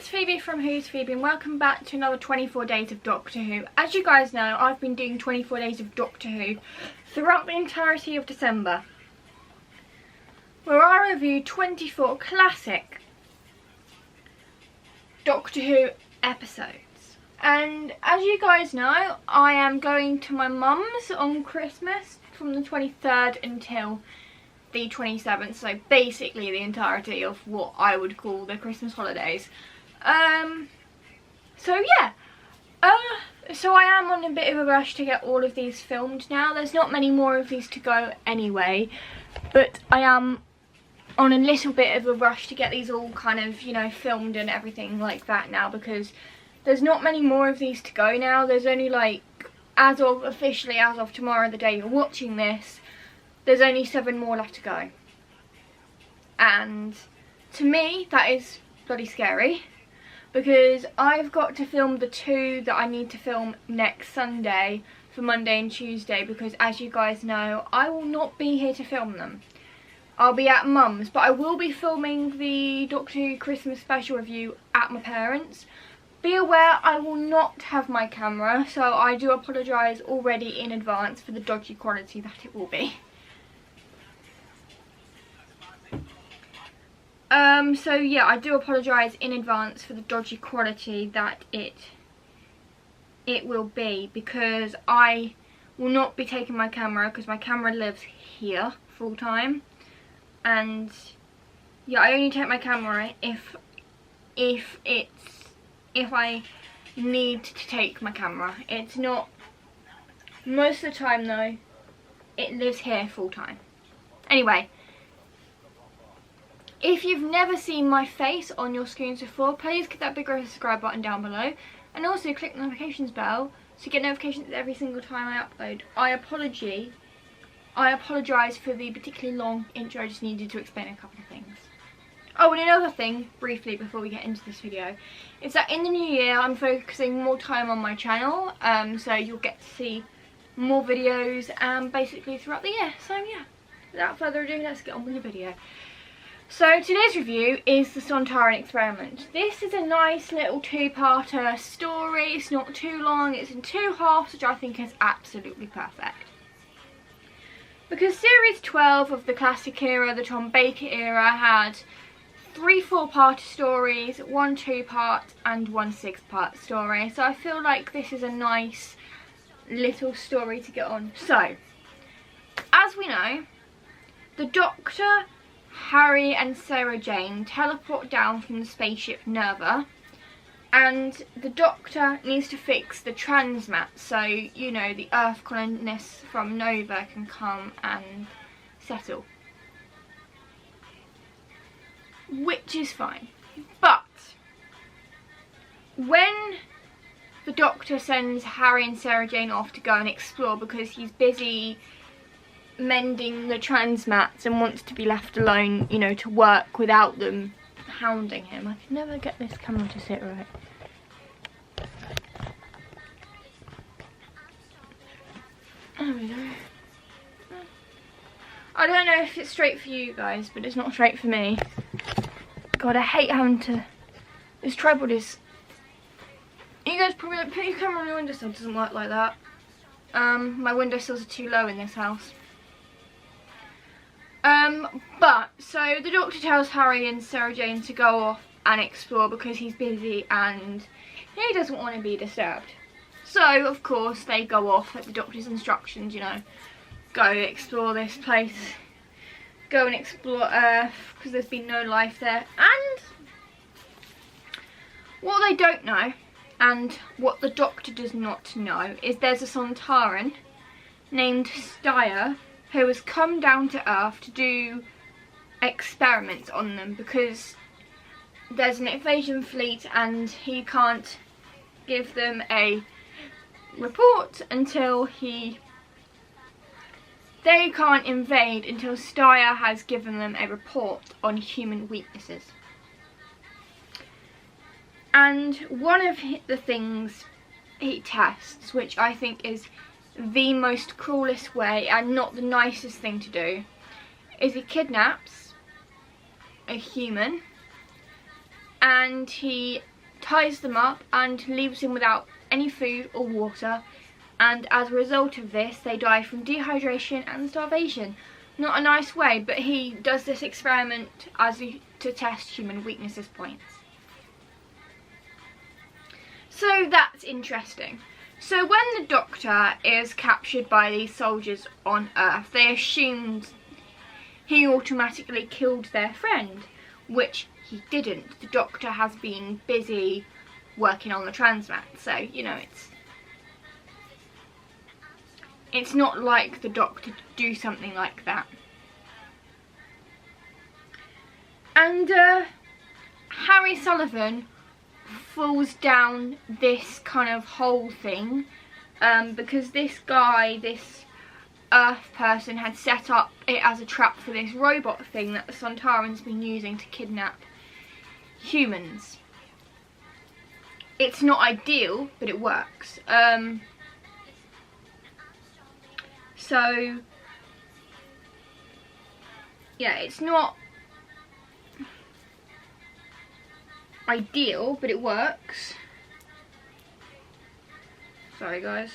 it's Phoebe from Who's Phoebe and welcome back to another 24 days of Doctor Who. As you guys know, I've been doing 24 days of Doctor Who throughout the entirety of December, where I review 24 classic Doctor Who episodes. And as you guys know, I am going to my mum's on Christmas from the 23rd until the 27th, so basically the entirety of what I would call the Christmas holidays. So yeah, so I am on a bit of a rush to get all of these filmed now. There's not many more of these to go anyway, but I am on a little bit of a rush to get these all kind of, you know, filmed and everything like that now, because there's not many more of these to go now. There's only like, officially as of tomorrow, the day you're watching this, there's only 7 more left to go. And to me, that is bloody scary, because I've got to film the 2 that I need to film next Sunday for Monday and Tuesday, because as you guys know, I will not be here to film them. I'll be at mum's, but I will be filming the Doctor Who Christmas special review at my parents'. Be aware, I will not have my camera, so I do apologise already in advance for the dodgy quality that it will be. So yeah, I do apologise in advance for the dodgy quality that it will be, because I will not be taking my camera, because my camera lives here full time. And yeah, I only take my camera if I need to take my camera. It's not, most of the time though, it lives here full time. Anyway, if you've never seen my face on your screens before, please click that big red subscribe button down below, and also click the notifications bell to get notifications every single time I upload. I apologise for the particularly long intro. I just needed to explain a couple of things. Oh, and another thing, briefly, before we get into this video, is that in the new year I'm focusing more time on my channel, so you'll get to see more videos basically throughout the year. So yeah, without further ado, let's get on with the video. So today's review is the Sontaran Experiment. This is a nice little 2-parter story. It's not too long, it's in 2 halves, which I think is absolutely perfect. Because series 12 of the classic era, the Tom Baker era, had 3 4-part stories, 1 2-part and 1 6-part story. So I feel like this is a nice little story to get on. So, as we know, the Doctor, Harry and Sarah Jane teleport down from the spaceship Nerva, and the Doctor needs to fix the transmat so, you know, the Earth colonists from Nova can come and settle. Which is fine. But when the Doctor sends Harry and Sarah Jane off to go and explore because he's busy mending the transmats and wants to be left alone, you know, to work without them hounding him. I can never get this camera to sit right. There we go. I don't know if it's straight for you guys, but it's not straight for me. God, I hate having to... This tripod is... You guys probably like, put your camera on your windowsill. It doesn't work like that. My windowsills are too low in this house. So the Doctor tells Harry and Sarah Jane to go off and explore because he's busy and he doesn't want to be disturbed. So, of course, they go off at the Doctor's instructions, you know. Go explore this place. Go and explore Earth, because there's been no life there. And what they don't know, and what the Doctor does not know, is there's a Sontaran named Steyr who has come down to Earth to do experiments on them, because there's an invasion fleet and he can't give them a report until they can't invade until Steyr has given them a report on human weaknesses. And one of the things he tests, which I think is the most cruelest way and not the nicest thing to do, is he kidnaps a human and he ties them up and leaves them without any food or water, and as a result of this they die from dehydration and starvation. Not a nice way, but he does this experiment to test human weaknesses points. So that's interesting. So when the Doctor is captured by these soldiers on Earth, they assumed he automatically killed their friend, which he didn't. The Doctor has been busy working on the transmat, so you know it's not like the Doctor to do something like that. And Harry Sullivan falls down this kind of whole thing because this guy, this Earth person, had set up it as a trap for this robot thing that the Sontaran's been using to kidnap humans. It's not ideal, but it works. So yeah, it's not ideal, but it works. Sorry guys.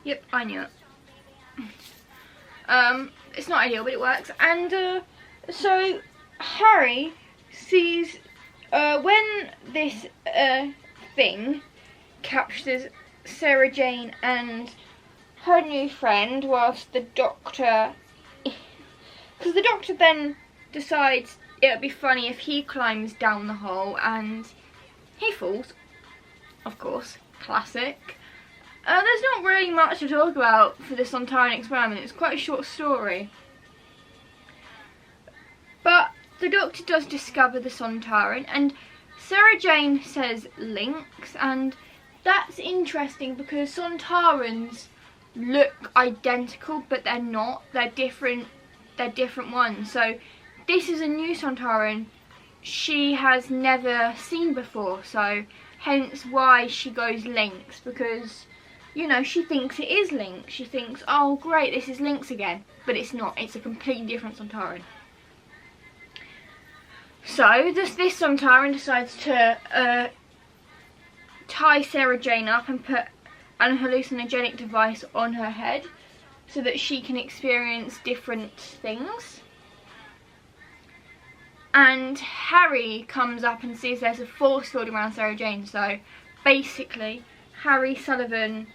Yep, I knew it. It's not ideal, but it works. And so Harry sees when this thing captures Sarah Jane and her new friend, whilst the Doctor, because the Doctor then decides it would be funny if he climbs down the hole, and he falls, of course, classic. There's not really much to talk about for the Sontaran Experiment. It's quite a short story. But the Doctor does discover the Sontaran, and Sarah Jane says links, and that's interesting because Sontarans look identical, but they're not. They're different ones. So this is a new Sontaran she has never seen before, so hence why she goes links, because you know, she thinks it is Lynx. She thinks, oh great, this is Lynx again. But it's not, it's a completely different Sontaran. So this Sontaran decides to tie Sarah Jane up and put an hallucinogenic device on her head so that she can experience different things. And Harry comes up and sees there's a force field around Sarah Jane. So basically, Harry Sullivan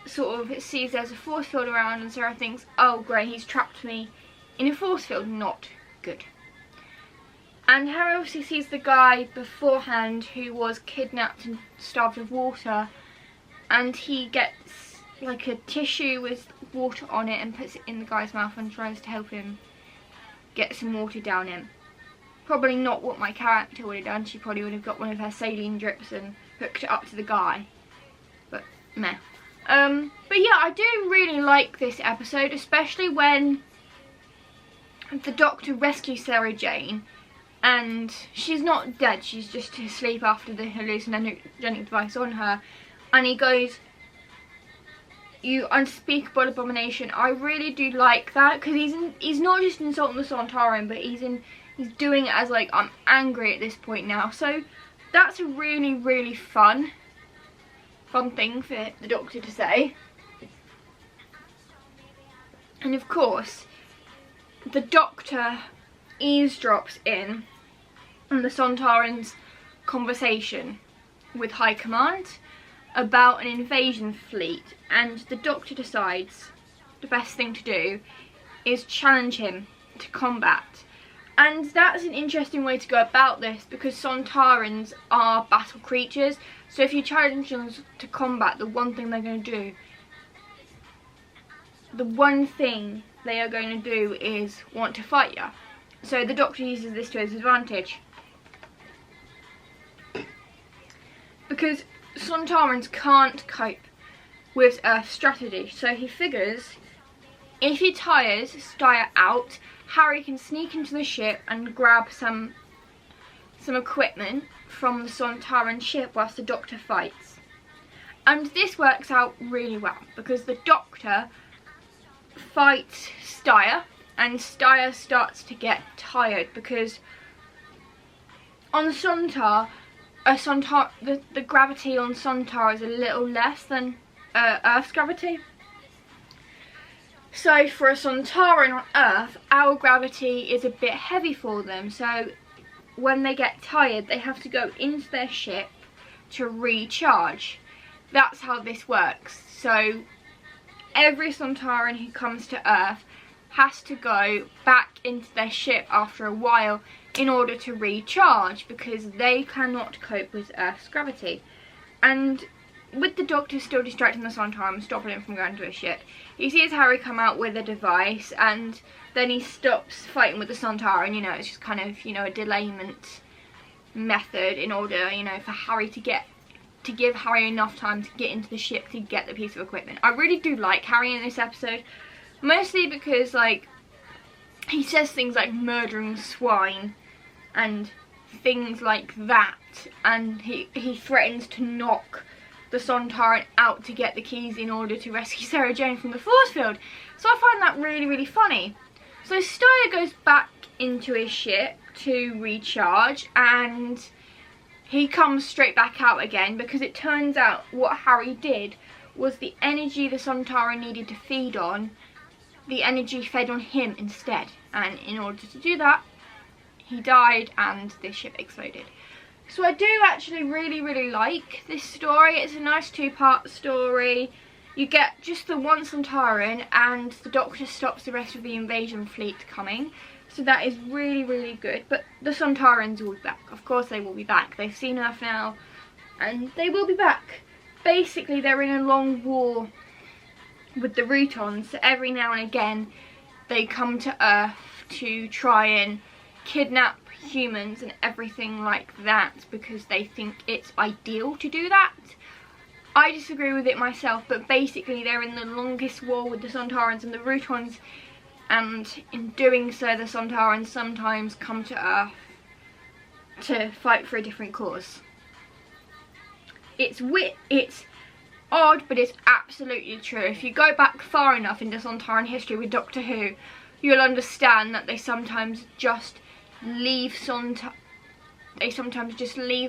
sort of sees there's a force field around, and Sarah thinks, oh great, he's trapped me in a force field. Not good. And Harry obviously sees the guy beforehand who was kidnapped and starved of water, and he gets like a tissue with water on it and puts it in the guy's mouth and tries to help him get some water down him. Probably not what my character would have done. She probably would have got one of her saline drips and hooked it up to the guy. But meh. But yeah, I do really like this episode, especially when the Doctor rescues Sarah Jane and she's not dead, she's just asleep after the hallucinogenic device on her, and he goes, you unspeakable abomination. I really do like that, because he's not just insulting the Sontaran, but he's doing it as like, I'm angry at this point now. So that's a really, really fun thing for the Doctor to say. And of course, the Doctor eavesdrops in on the Sontaran's conversation with High Command about an invasion fleet, and the Doctor decides the best thing to do is challenge him to combat. And that's an interesting way to go about this, because Sontarans are battle creatures, so if you challenge them to combat, the one thing they are going to do is want to fight you. So the Doctor uses this to his advantage, because Sontarans can't cope with Earth's strategy, so he figures if he tires Steyr out, Harry can sneak into the ship and grab some equipment from the Sontaran ship whilst the Doctor fights. And this works out really well, because the Doctor fights Steyr, and Steyr starts to get tired, because on Sontar the gravity on Sontar is a little less than Earth's gravity. So for a Sontaran on Earth, our gravity is a bit heavy for them. So when they get tired, they have to go into their ship to recharge. That's how this works. So every Sontaran who comes to Earth has to go back into their ship after a while in order to recharge, because they cannot cope with Earth's gravity. And with the Doctor still distracting the Sontaran, stopping him from going to his ship, he sees Harry come out with a device, and then he stops fighting with the Sontaran. You know, it's just kind of, you know, a delayment method in order, you know, for Harry to give Harry enough time to get into the ship to get the piece of equipment. I really do like Harry in this episode, mostly because, like, he says things like murdering swine and things like that, and he threatens to knock the Sontaran out to get the keys in order to rescue Sarah Jane from the force field. So I find that really, really funny. So Styler goes back into his ship to recharge, and he comes straight back out again, because it turns out what Harry did was the energy the Sontaran needed to feed on, the energy fed on him instead, and in order to do that, he died and the ship exploded. So I do actually really, really like this story. It's a nice two-part story. You get just the one Sontaran, and the Doctor stops the rest of the invasion fleet coming. So that is really, really good. But the Sontarans will be back. Of course they will be back. They've seen Earth now, and they will be back. Basically, they're in a long war with the Routons. So every now and again, they come to Earth to try and kidnap humans and everything like that, because they think it's ideal to do that. I disagree with it myself, but basically they're in the longest war with the Sontarans and the Routons, and in doing so the Sontarans sometimes come to Earth to fight for a different cause. It's odd, but it's absolutely true. If you go back far enough into Sontaran history with Doctor Who, you'll understand that they sometimes just leave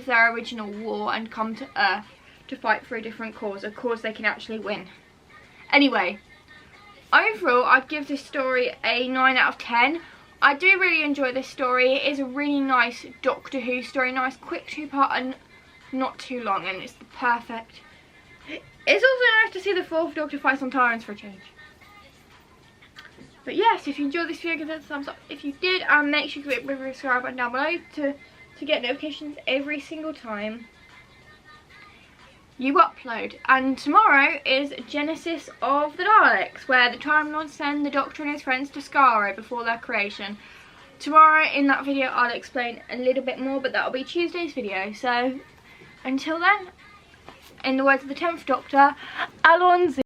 their original war and come to Earth to fight for a different cause, a cause they can actually win. Anyway, overall I'd give this story a 9 out of 10. I do really enjoy this story. It is a really nice Doctor Who story, nice quick two-part and not too long, and it's the perfect. It's also nice to see the 4th Doctor fight Sontarans for a change. But yes, if you enjoyed this video, give it a thumbs up if you did, and make sure you click the subscribe button down below to get notifications every single time you upload. And tomorrow is Genesis of the Daleks, where the Time Lords send the Doctor and his friends to Skaro before their creation. Tomorrow in that video I'll explain a little bit more, but that'll be Tuesday's video. So until then, in the words of the 10th Doctor, Alonzi.